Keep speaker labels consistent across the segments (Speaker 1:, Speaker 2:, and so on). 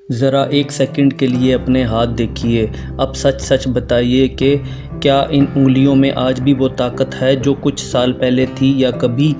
Speaker 1: ज़रा एक सेकंड के लिए अपने हाथ देखिए। अब सच सच बताइए कि क्या इन उँगलियों में आज भी वो ताकत है जो कुछ साल पहले थी, या कभी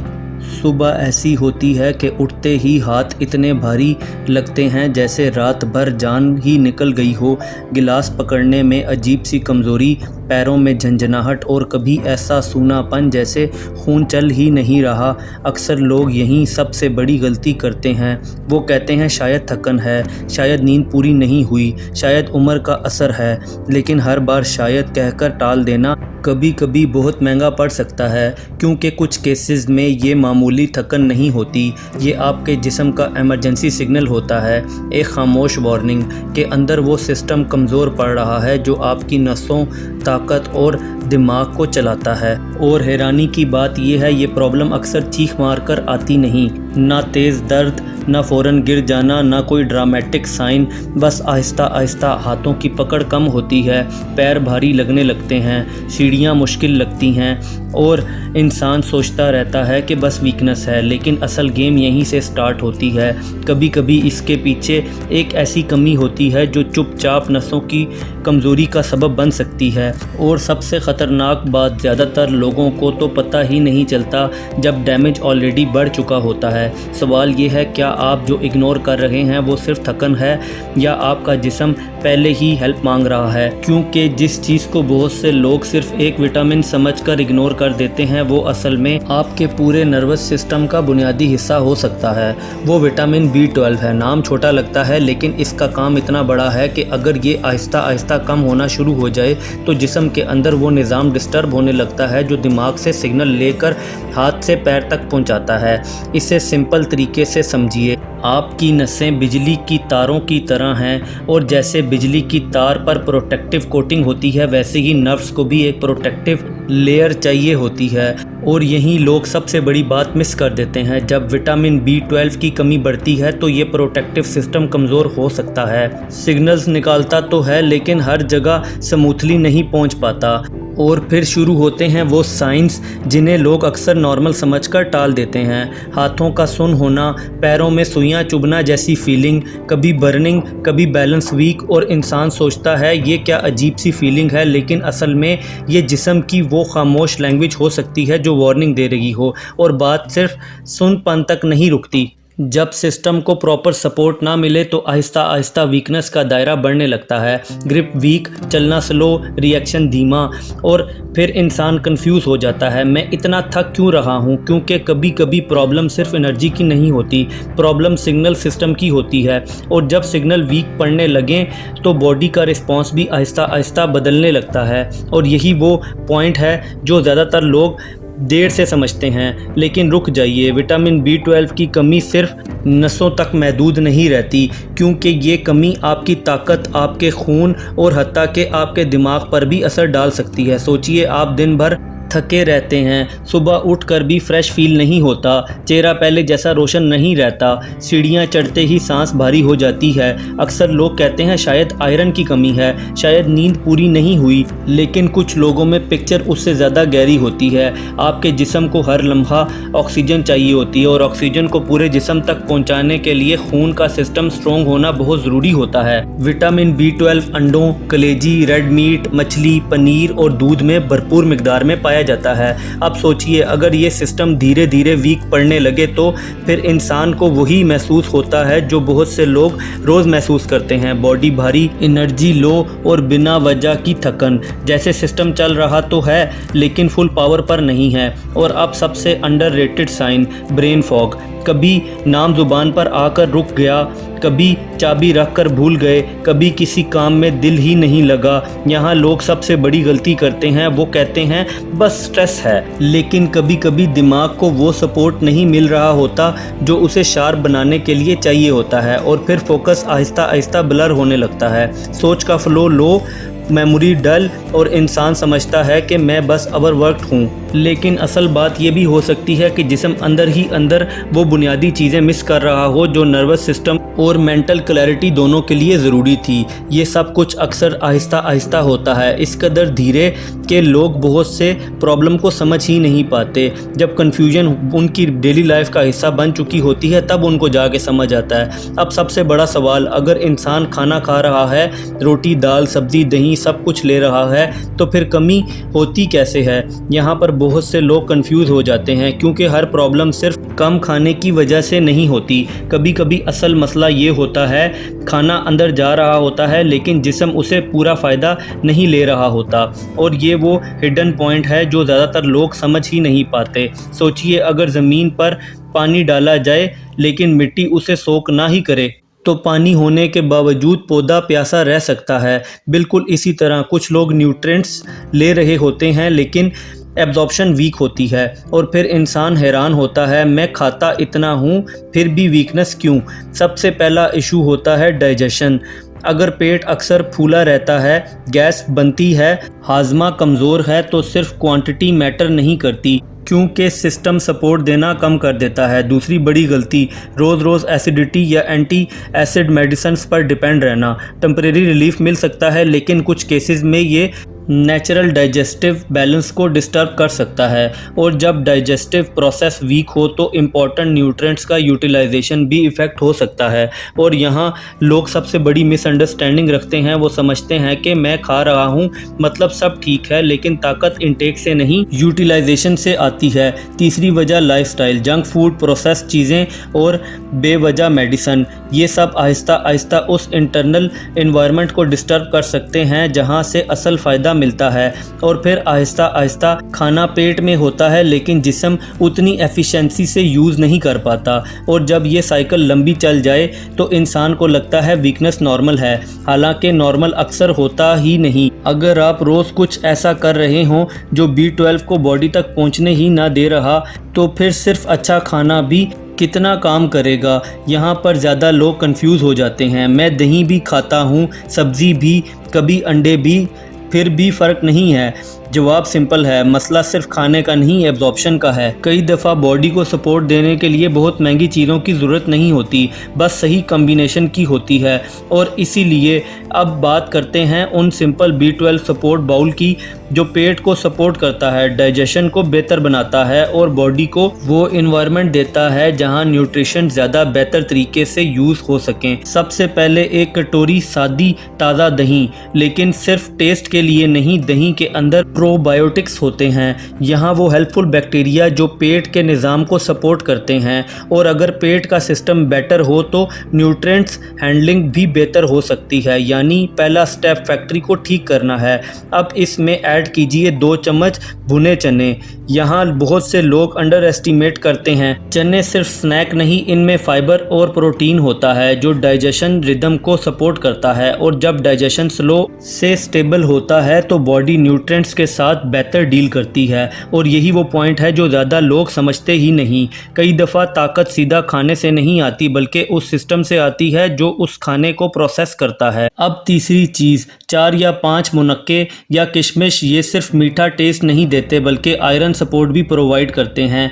Speaker 1: सुबह ऐसी होती है कि उठते ही हाथ इतने भारी लगते हैं जैसे रात भर जान ही निकल गई हो। गिलास पकड़ने में अजीब सी कमज़ोरी, पैरों में झंझनाहट और कभी ऐसा सूनापन जैसे खून चल ही नहीं रहा। अक्सर लोग यही सबसे बड़ी गलती करते हैं। वो कहते हैं शायद थकन है, शायद नींद पूरी नहीं हुई, शायद उम्र का असर है। लेकिन हर बार शायद कहकर टाल देना कभी कभी बहुत महंगा पड़ सकता है, क्योंकि कुछ केसेस में ये मामूली थकन नहीं होती, ये आपके जिस्म का इमरजेंसी सिग्नल होता है, एक खामोश वार्निंग के अंदर वो सिस्टम कमज़ोर पड़ रहा है जो आपकी नसों, ताकत और दिमाग को चलाता है। और हैरानी की बात यह है, ये प्रॉब्लम अक्सर चीख मार कर आती नहीं, ना तेज़ दर्द, ना फ़ौरन गिर जाना, ना कोई ड्रामेटिक साइन, बस आहिस्ता आहिस्ता हाथों की पकड़ कम होती है, पैर भारी लगने लगते हैं, सीढ़ियाँ मुश्किल लगती हैं और इंसान सोचता रहता है कि बस वीकनेस है, लेकिन असल गेम यहीं से स्टार्ट होती है। कभी कभी इसके पीछे एक ऐसी कमी होती है जो चुपचाप नसों की कमज़ोरी का सबब बन सकती है। और सबसे ख़तरनाक बात, ज़्यादातर लोगों को तो पता ही नहीं चलता जब डैमेज ऑलरेडी बढ़ चुका होता है। सवाल ये है, क्या आप जो इग्नोर कर रहे हैं वो सिर्फ थकन है, या आपका जिस्म पहले ही हेल्प मांग रहा है? क्योंकि जिस चीज़ को बहुत से लोग सिर्फ एक विटामिन समझकर इग्नोर कर देते हैं, वो असल में आपके पूरे नर्वस सिस्टम का बुनियादी हिस्सा हो सकता है। वो विटामिन B12 है। नाम छोटा लगता है, लेकिन इसका काम इतना बड़ा है कि अगर ये आहिस्ता आहिस्ता कम होना शुरू हो जाए तो जिस्म के अंदर वो निज़ाम डिस्टर्ब होने लगता है जो दिमाग से सिग्नल लेकर हाथ से पैर तक पहुंचाता है। इसे सिंपल तरीके से समझिए, आपकी नसें बिजली की तारों की तरह हैं, और जैसे बिजली की तार पर प्रोटेक्टिव कोटिंग होती है, वैसे ही नर्व्स को भी एक प्रोटेक्टिव लेयर चाहिए होती है। और यही लोग सबसे बड़ी बात मिस कर देते हैं। जब विटामिन B12 की कमी बढ़ती है तो ये प्रोटेक्टिव सिस्टम कमज़ोर हो सकता है, सिग्नल्स निकालता तो है लेकिन हर जगह स्मूथली नहीं पहुंच पाता। और फिर शुरू होते हैं वो साइंस जिन्हें लोग अक्सर नॉर्मल समझकर टाल देते हैं। हाथों का सुन होना, पैरों में सुइयां चुभना जैसी फीलिंग, कभी बर्निंग, कभी बैलेंस वीक, और इंसान सोचता है ये क्या अजीब सी फीलिंग है, लेकिन असल में ये जिस्म की वो खामोश लैंग्वेज हो सकती है जो वार्निंग दे रही हो। और बात सिर्फ सुनपन तक नहीं रुकती। जब सिस्टम को प्रॉपर सपोर्ट ना मिले तो आहिस्ता आहिस्ता वीकनेस का दायरा बढ़ने लगता है। ग्रिप वीक, चलना स्लो, रिएक्शन धीमा, और फिर इंसान कंफ्यूज हो जाता है, मैं इतना थक क्यों रहा हूँ? क्योंकि कभी कभी प्रॉब्लम सिर्फ एनर्जी की नहीं होती, प्रॉब्लम सिग्नल सिस्टम की होती है। और जब सिग्नल वीक पड़ने लगें तो बॉडी का रिस्पॉन्स भी आहिस्ता आहिस्ता बदलने लगता है। और यही वो पॉइंट है जो ज़्यादातर लोग देर से समझते हैं। लेकिन रुक जाइए, विटामिन B12 की कमी सिर्फ नसों तक महदूद नहीं रहती, क्योंकि ये कमी आपकी ताकत, आपके खून और हत्ता के आपके दिमाग पर भी असर डाल सकती है। सोचिए, आप दिन भर थके रहते हैं, सुबह उठकर भी फ्रेश फील नहीं होता, चेहरा पहले जैसा रोशन नहीं रहता, सीढ़ियाँ चढ़ते ही सांस भारी हो जाती है। अक्सर लोग कहते हैं शायद आयरन की कमी है, शायद नींद पूरी नहीं हुई, लेकिन कुछ लोगों में पिक्चर उससे ज़्यादा गहरी होती है। आपके जिस्म को हर लम्हा ऑक्सीजन चाहिए होती है, और ऑक्सीजन को पूरे जिस्म तक पहुँचाने के लिए खून का सिस्टम स्ट्रॉन्ग होना बहुत ज़रूरी होता है। विटामिन B12 अंडों, कलेजी, रेड मीट, मछली, पनीर और दूध में भरपूर मिकदार में पाया जाता है। अब सोचिए, अगर ये सिस्टम धीरे धीरे वीक पड़ने लगे तो फिर इंसान को वही महसूस होता है जो बहुत से लोग रोज़ महसूस करते हैं, बॉडी भारी, एनर्जी लो और बिना वजह की थकन, जैसे सिस्टम चल रहा तो है लेकिन फुल पावर पर नहीं है। और अब सबसे अंडररेटेड साइन, ब्रेन फॉग। कभी नाम ज़ुबान पर आकर रुक गया, कभी चाबी रख कर भूल गए, कभी किसी काम में दिल ही नहीं लगा। यहाँ लोग सबसे बड़ी गलती करते हैं, वो कहते हैं बस स्ट्रेस है, लेकिन कभी कभी दिमाग को वो सपोर्ट नहीं मिल रहा होता जो उसे शार्प बनाने के लिए चाहिए होता है, और फिर फोकस आहिस्ता आहिस्ता ब्लर होने लगता है, सोच का फ्लो लो मेमोरी डल और इंसान समझता है कि मैं बस ओवरवर्कड हूँ। लेकिन असल बात ये भी हो सकती है कि जिस्म अंदर ही अंदर वो बुनियादी चीज़ें मिस कर रहा हो जो नर्वस सिस्टम और मेंटल क्लैरिटी दोनों के लिए ज़रूरी थी। ये सब कुछ अक्सर आहिस्ता आहिस्ता होता है, इस कदर धीरे कि लोग बहुत से प्रॉब्लम को समझ ही नहीं पाते। जब कन्फ्यूजन उनकी डेली लाइफ का हिस्सा बन चुकी होती है तब उनको जाके समझ आता है। अब सबसे बड़ा सवाल, अगर इंसान खाना खा रहा है, रोटी दाल सब्ज़ी दही सब कुछ ले रहा है, तो फिर कमी होती कैसे है? यहाँ पर बहुत से लोग कंफ्यूज हो जाते हैं, क्योंकि हर प्रॉब्लम सिर्फ कम खाने की वजह से नहीं होती। कभी कभी असल मसला ये होता है, खाना अंदर जा रहा होता है लेकिन जिस्म उसे पूरा फ़ायदा नहीं ले रहा होता, और ये वो हिडन पॉइंट है जो ज़्यादातर लोग समझ ही नहीं पाते। सोचिए, अगर ज़मीन पर पानी डाला जाए लेकिन मिट्टी उसे सोख ना ही करे तो पानी होने के बावजूद पौधा प्यासा रह सकता है। बिल्कुल इसी तरह कुछ लोग न्यूट्रिएंट्स ले रहे होते हैं लेकिन एब्जॉर्प्शन वीक होती है, और फिर इंसान हैरान होता है, मैं खाता इतना हूँ फिर भी वीकनेस क्यों? सबसे पहला इशू होता है डाइजेशन। अगर पेट अक्सर फूला रहता है, गैस बनती है, हाजमा कमज़ोर है, तो सिर्फ क्वांटिटी मैटर नहीं करती, क्योंकि सिस्टम सपोर्ट देना कम कर देता है। दूसरी बड़ी गलती, रोज़ रोज़ एसिडिटी या एंटी एसिड मेडिसिन पर डिपेंड रहना। टेम्परेरी रिलीफ मिल सकता है लेकिन कुछ केसेस में ये नेचुरल डाइजेस्टिव बैलेंस को डिस्टर्ब कर सकता है, और जब डाइजेस्टिव प्रोसेस वीक हो तो इम्पॉर्टेंट न्यूट्रिएंट्स का यूटिलाइजेशन भी इफ़ेक्ट हो सकता है। और यहाँ लोग सबसे बड़ी मिसअंडरस्टैंडिंग रखते हैं, वो समझते हैं कि मैं खा रहा हूँ मतलब सब ठीक है, लेकिन ताकत इंटेक से नहीं यूटिलाइजेशन से आती है। तीसरी वजह लाइफस्टाइल, जंक फूड, प्रोसेस चीज़ें और बेवजह मेडिसन, ये सब आहिस्ता आहिस्ता उस इंटरनल इन्वायरमेंट को डिस्टर्ब कर सकते हैं जहाँ से असल फ़ायदा मिलता है। और फिर आहिस्ता आहिस्ता खाना पेट में होता है लेकिन जिस्म उतनी एफिशिएंसी से यूज़ नहीं कर पाता, और जब ये साइकिल लंबी चल जाए तो इंसान को लगता है वीकनेस नॉर्मल है, हालांकि नॉर्मल अक्सर होता ही नहीं। अगर आप रोज़ कुछ ऐसा कर रहे हों जो B12 को बॉडी तक पहुंचने ही ना दे रहा, तो फिर सिर्फ अच्छा खाना भी कितना काम करेगा? यहाँ पर ज़्यादा लोग कंफ्यूज हो जाते हैं। मैं दही भी खाता हूँ, सब्ज़ी भी, कभी अंडे भी, फिर भी फ़र्क नहीं है। जवाब सिंपल है, मसला सिर्फ खाने का नहीं, एब्जॉर्प्शन का है। कई दफ़ा बॉडी को सपोर्ट देने के लिए बहुत महंगी चीज़ों की ज़रूरत नहीं होती, बस सही कम्बिनेशन की होती है। और इसीलिए अब बात करते हैं उन सिंपल B12 सपोर्ट बाउल की जो पेट को सपोर्ट करता है, डाइजेशन को बेहतर बनाता है और बॉडी को वो इन्वायरमेंट देता है जहां न्यूट्रिशन ज़्यादा बेहतर तरीके से यूज़ हो सकें। सबसे पहले एक कटोरी सादी ताज़ा दही, लेकिन सिर्फ टेस्ट के लिए नहीं, दही के अंदर प्रोबायोटिक्स होते हैं। यहाँ वो हेल्पफुल बैक्टीरिया जो पेट के निज़ाम को सपोर्ट करते हैं, और अगर पेट का सिस्टम बेटर हो तो न्यूट्रिएंट्स हैंडलिंग भी बेहतर हो सकती है। यानी पहला स्टेप फैक्ट्री को ठीक करना है। अब इसमें ऐड कीजिए 2 चम्मच भुने चने। यहाँ बहुत से लोग अंडर एस्टिमेट करते हैं, चने सिर्फ स्नैक नहीं, इनमें फाइबर और प्रोटीन होता है जो डाइजेशन रिदम को सपोर्ट करता है, और जब डाइजेशन स्लो से स्टेबल होता है तो बॉडी न्यूट्रिएंट्स के साथ बेहतर डील करती है। और यही वो पॉइंट है जो ज़्यादा लोग समझते ही नहीं। कई दफ़ा ताकत सीधा खाने से नहीं आती, बल्कि उस सिस्टम से आती है जो उस खाने को प्रोसेस करता है। अब तीसरी चीज़, 4 या 5 मुनक्के या किशमिश, ये सिर्फ मीठा टेस्ट नहीं देते बल्कि आयरन सपोर्ट भी प्रोवाइड करते हैं,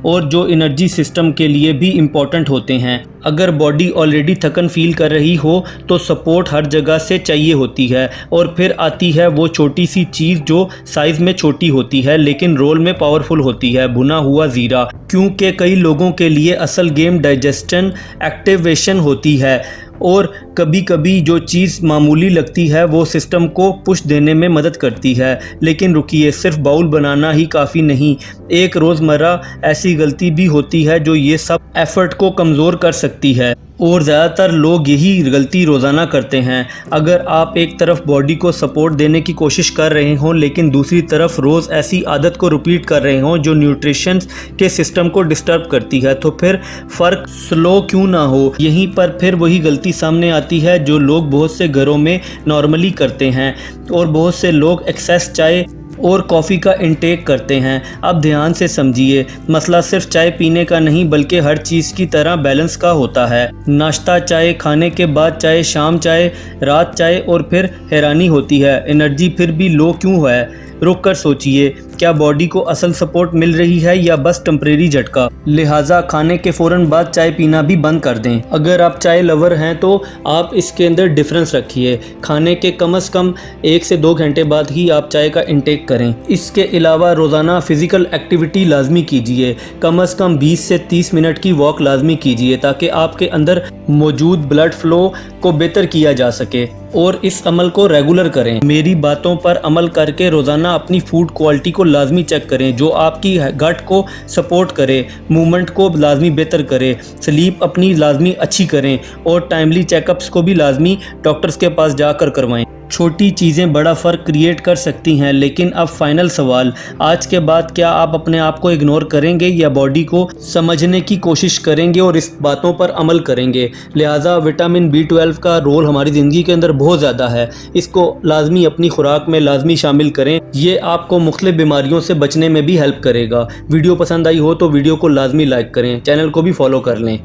Speaker 1: और जो एनर्जी सिस्टम के लिए भी इम्पॉर्टेंट होते हैं। अगर बॉडी ऑलरेडी थकन फील कर रही हो तो सपोर्ट हर जगह से चाहिए होती है। और फिर आती है वो छोटी सी चीज़ जो साइज़ में छोटी होती है लेकिन रोल में पावरफुल होती है, भुना हुआ ज़ीरा। क्योंकि कई लोगों के लिए असल गेम डाइजेशन एक्टिवेशन होती है, और कभी कभी जो चीज़ मामूली लगती है वो सिस्टम को पुश देने में मदद करती है। लेकिन रुकिए, सिर्फ बाउल बनाना ही काफ़ी नहीं, एक रोज़मर्रा ऐसी गलती भी होती है जो ये सब एफर्ट को कमज़ोर कर सकती है, और ज़्यादातर लोग यही गलती रोज़ाना करते हैं। अगर आप एक तरफ बॉडी को सपोर्ट देने की कोशिश कर रहे हों लेकिन दूसरी तरफ रोज़ ऐसी आदत को रिपीट कर रहे हों जो न्यूट्रिशन के सिस्टम को डिस्टर्ब करती है, तो फिर फ़र्क स्लो क्यों ना हो? यहीं पर फिर वही गलती सामने आती है जो लोग बहुत से घरों में नॉर्मली करते हैं। और बहुत से लोग एक्सेस चाय और कॉफ़ी का इंटेक करते हैं। अब ध्यान से समझिए, मसला सिर्फ चाय पीने का नहीं बल्कि हर चीज़ की तरह बैलेंस का होता है। नाश्ता चाय, खाने के बाद चाय, शाम चाय, रात चाय और फिर हैरानी होती है एनर्जी फिर भी लो क्यों है। रुक कर सोचिए, क्या बॉडी को असल सपोर्ट मिल रही है या बस टेम्परेरी झटका। लिहाजा खाने के फ़ौरन बाद चाय पीना भी बंद कर दें। अगर आप चाय लवर हैं तो आप इसके अंदर डिफरेंस रखिए। खाने के कम से कम 1 से 2 घंटे बाद ही आप चाय का इंटेक करें। इसके अलावा रोज़ाना फ़िज़िकल एक्टिविटी लाजमी कीजिए। कम से कम 20 से 30 मिनट की वॉक लाजमी कीजिए ताकि आपके अंदर मौजूद ब्लड फ्लो को बेहतर किया जा सके और इस अमल को रेगुलर करें। मेरी बातों पर अमल करके रोज़ाना अपनी फूड क्वालिटी को लाजमी चेक करें जो आपकी गट को सपोर्ट करे, मूवमेंट को लाजमी बेहतर करे, स्लीप अपनी लाजमी अच्छी करें और टाइमली चेकअप्स को भी लाजमी डॉक्टर्स के पास जाकर करवाएं। छोटी चीज़ें बड़ा फ़र्क क्रिएट कर सकती हैं। लेकिन अब फाइनल सवाल, आज के बाद क्या आप अपने आप को इग्नोर करेंगे या बॉडी को समझने की कोशिश करेंगे और इस बातों पर अमल करेंगे। लिहाजा विटामिन B12 का रोल हमारी ज़िंदगी के अंदर बहुत ज़्यादा है, इसको लाजमी अपनी खुराक में लाजमी शामिल करें। ये आपको मुख्तलिफ बीमारियों से बचने में भी हेल्प करेगा। वीडियो पसंद आई हो तो वीडियो को लाजमी लाइक करें, चैनल को भी फॉलो कर लें।